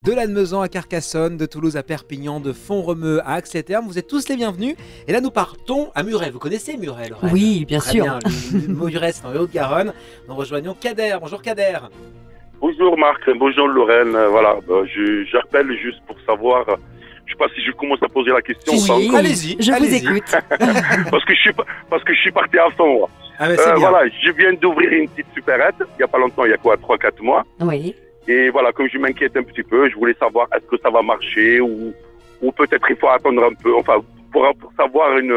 de Lannemezan à Carcassonne, de Toulouse à Perpignan, de Font-Romeu à Ax-les-Thermes. Vous êtes tous les bienvenus. Et là, nous partons à Muret. Vous connaissez Muret, Lorraine? Oui, bien Très sûr. Bien. Muret, c'est en Haute-Garonne. Nous rejoignons Kader. Bonjour Kader. Bonjour Marc, bonjour Lorraine. Voilà, j'appelle juste pour savoir. Je sais pas si je commence à poser la question. Oui, allez-y. Je vous écoute. parce que je suis parti à fond. Moi. Ah, mais c'est bien. Voilà, je viens d'ouvrir une petite supérette. Il n'y a pas longtemps, il y a quoi, 3-4 mois. Oui. Et voilà, comme je m'inquiète un petit peu, je voulais savoir est-ce que ça va marcher ou peut-être il faut attendre un peu. Enfin, pour savoir une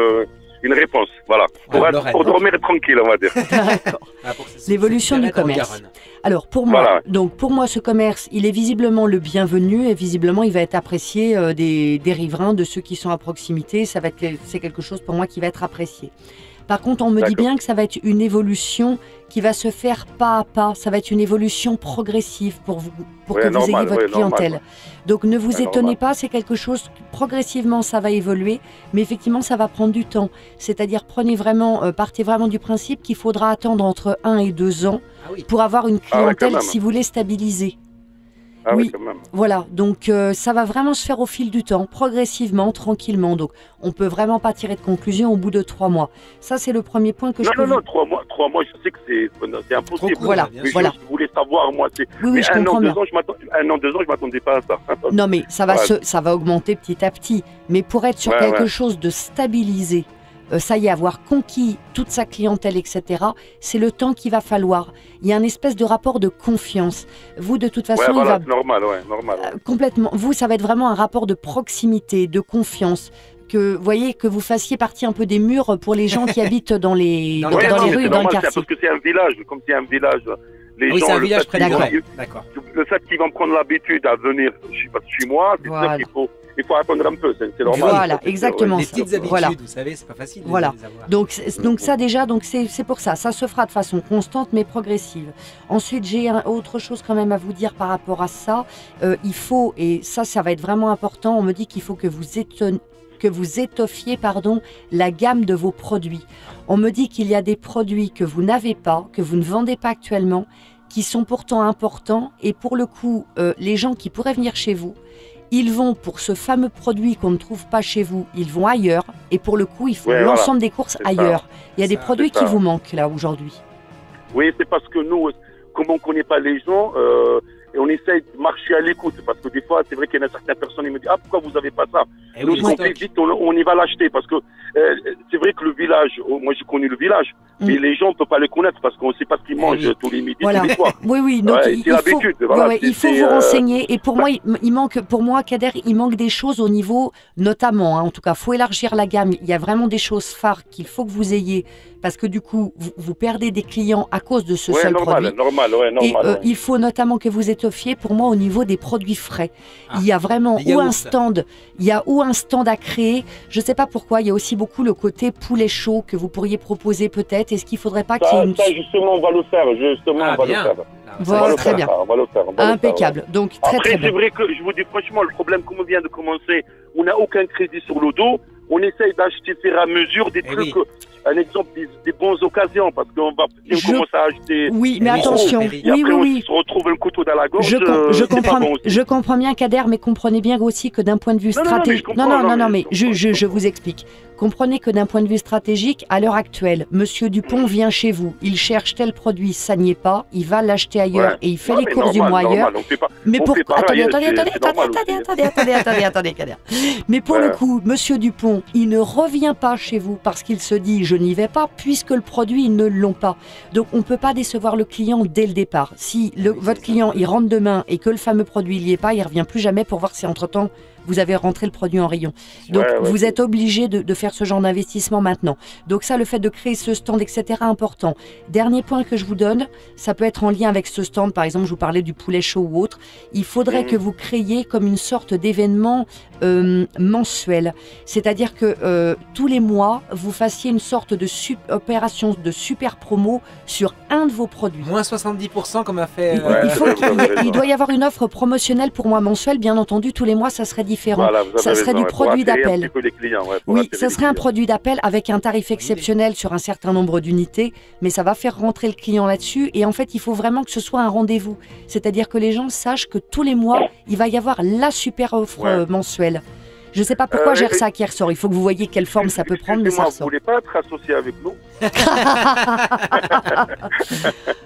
réponse. Voilà, pour dormir tranquille, on va dire. L'évolution du commerce. Alors pour moi, ce commerce, il est visiblement le bienvenu et visiblement il va être apprécié des riverains, de ceux qui sont à proximité. C'est quelque chose pour moi qui va être apprécié. Par contre, on me dit bien que ça va être une évolution qui va se faire pas à pas. Ça va être une évolution progressive pour que vous ayez votre clientèle. Donc ne vous étonnez pas, c'est quelque chose, progressivement ça va évoluer, mais effectivement ça va prendre du temps. C'est-à-dire partez vraiment du principe qu'il faudra attendre entre 1 et 2 ans pour avoir une clientèle, si vous voulez, stabilisée. Ah oui, quand même. Voilà, donc ça va vraiment se faire au fil du temps, progressivement, tranquillement. Donc on peut vraiment pas tirer de conclusion au bout de 3 mois. Ça c'est le premier point que je peux... Non, 3 mois, je sais que c'est impossible. Voilà, mais je voulais savoir, moi, je comprends bien. 1 an, 2 ans, je m'attendais pas à ça. Non, mais ça va augmenter petit à petit. Mais pour être sur quelque chose de stabilisé, ça y est, avoir conquis toute sa clientèle, etc., c'est le temps qu'il va falloir. Il y a un espèce de rapport de confiance. Vous, de toute façon, c'est normal. Complètement. Vous, ça va être vraiment un rapport de proximité, de confiance. Que, voyez, que vous fassiez partie un peu des murs pour les gens qui habitent dans les rues et dans le quartier. Parce que c'est un village, comme c'est un village. C'est un village près de Muret. D'accord. Le fait qu'ils vont prendre l'habitude à venir chez moi, c'est ça qu'il faut. Il faut attendre un peu, c'est normal. Voilà, exactement. Les petites habitudes, vous savez, c'est pas facile de les avoir. Donc ça déjà, c'est pour ça. Ça se fera de façon constante mais progressive. Ensuite, j'ai autre chose quand même à vous dire par rapport à ça. Il faut, et ça va être vraiment important, on me dit qu'il faut que vous étoffiez la gamme de vos produits. On me dit qu'il y a des produits que vous n'avez pas, que vous ne vendez pas actuellement, qui sont pourtant importants. Et pour le coup, les gens qui pourraient venir chez vous, ils vont pour ce fameux produit qu'on ne trouve pas chez vous, ils vont ailleurs. Et pour le coup, ils font l'ensemble des courses ailleurs. Il y a des produits qui vous manquent là aujourd'hui. Oui, c'est parce que nous, comme on ne connaît pas les gens, et on essaye de marcher à l'écoute. Parce que des fois, c'est vrai qu'il y en a certaines personnes qui me disent « Ah, pourquoi vous n'avez pas ça ?» Nous, on fait vite, on y va l'acheter. Parce que c'est vrai que le village, moi j'ai connu le village, mais les gens ne peuvent pas le connaître parce qu'on ne sait pas ce qu'ils mangent tous les midis, tous les soirs. Oui, donc il faut vous renseigner. Et pour moi, Kader, il manque des choses au niveau, notamment, en tout cas, il faut élargir la gamme. Il y a vraiment des choses phares qu'il faut que vous ayez. Parce que du coup, vous perdez des clients à cause de ce seul produit. Et il faut notamment que vous étoffiez, pour moi, au niveau des produits frais. Il y a vraiment un stand à créer. Je ne sais pas pourquoi, il y a aussi beaucoup le côté poulet chaud que vous pourriez proposer peut-être. Est-ce qu'il ne faudrait pas qu'il y ait une... Ça, justement, on va le faire. Voilà, très bien. Impeccable. Donc, très bien. C'est vrai que, je vous dis franchement, le problème, comme on vient de commencer, on n'a aucun crédit sur le dos. On essaye d'acheter faire à mesure des trucs, un exemple, des bonnes occasions, parce qu'on va commencer à acheter... Oui, mais attention, on se retrouve un couteau dans la gorge, je comprends bien, Kader, mais comprenez bien aussi que d'un point de vue stratégique... Non, mais je vous explique. Comprenez que d'un point de vue stratégique, à l'heure actuelle, Monsieur Dupont vient chez vous, il cherche tel produit, ça n'y est pas, il va l'acheter ailleurs et il fait les courses du mois ailleurs. Mais pour... Attendez, Kader. Mais pour le coup, Monsieur Dupont, il ne revient pas chez vous parce qu'il se dit je n'y vais pas puisque le produit ils ne l'ont pas. Donc on ne peut pas décevoir le client dès le départ. Si votre client il rentre demain et que le fameux produit il n'y est pas, il ne revient plus jamais pour voir si entre-temps vous avez rentré le produit en rayon. Donc vous êtes obligé de faire ce genre d'investissement maintenant. Donc ça, le fait de créer ce stand, etc., important. Dernier point que je vous donne, ça peut être en lien avec ce stand, par exemple, je vous parlais du poulet chaud ou autre, il faudrait que vous créiez comme une sorte d'événement mensuel. C'est-à-dire que tous les mois, vous fassiez une sorte de opération de super promo sur un de vos produits. Moins 70% comme a fait... Il doit y avoir une offre promotionnelle pour moi mensuelle, bien entendu, tous les mois, ça serait différent. Voilà, vous avez Ça serait raison, du pour produit attirer un d'appel. petit peu les clients, ouais, pour Oui, attirer ça les serait un clients. produit d'appel avec un tarif exceptionnel sur un certain nombre d'unités, mais ça va faire rentrer le client là-dessus. Et en fait, il faut vraiment que ce soit un rendez-vous. C'est-à-dire que les gens sachent que tous les mois, il va y avoir la super offre mensuelle. Je ne sais pas pourquoi j'ai ça qui ressort. Il faut que vous voyez quelle forme ça peut prendre, mais ça Vous ressort. voulez pas être associé avec nous?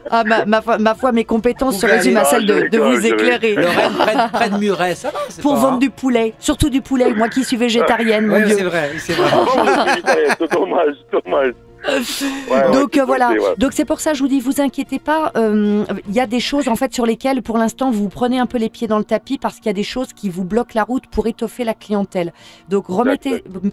Ah, ma foi, mes compétences Vous se résument à allez- celles de vous éclairer. Lorraine, près de Muret, ça va. c'est Pour pas- vendre du poulet, surtout du poulet, moi qui suis végétarienne, mon Ouais, Dieu. c'est vrai, c'est vrai. Ah bon, vous êtes végétarien, c'est dommage, dommage. Ouais, Donc c'est voilà, possible, ouais. donc c'est pour ça je vous dis, vous inquiétez pas, il y a des choses en fait sur lesquelles pour l'instant vous prenez un peu les pieds dans le tapis parce qu'il y a des choses qui vous bloquent la route pour étoffer la clientèle. Donc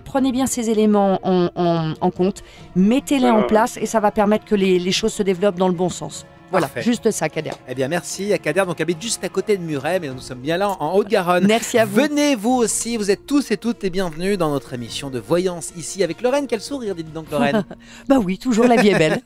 prenez bien ces éléments en compte, mettez-les en place et ça va permettre que les choses se développent dans le bon sens. Voilà, Parfait. juste ça, Kader. Eh bien, merci à Kader, donc habite juste à côté de Muret, mais nous sommes bien là en Haute-Garonne. Merci à vous. Venez vous aussi, vous êtes tous et toutes les bienvenus dans notre émission de voyance ici avec Lorraine. Quel sourire, dites donc Lorraine. Bah oui, toujours la vie est belle.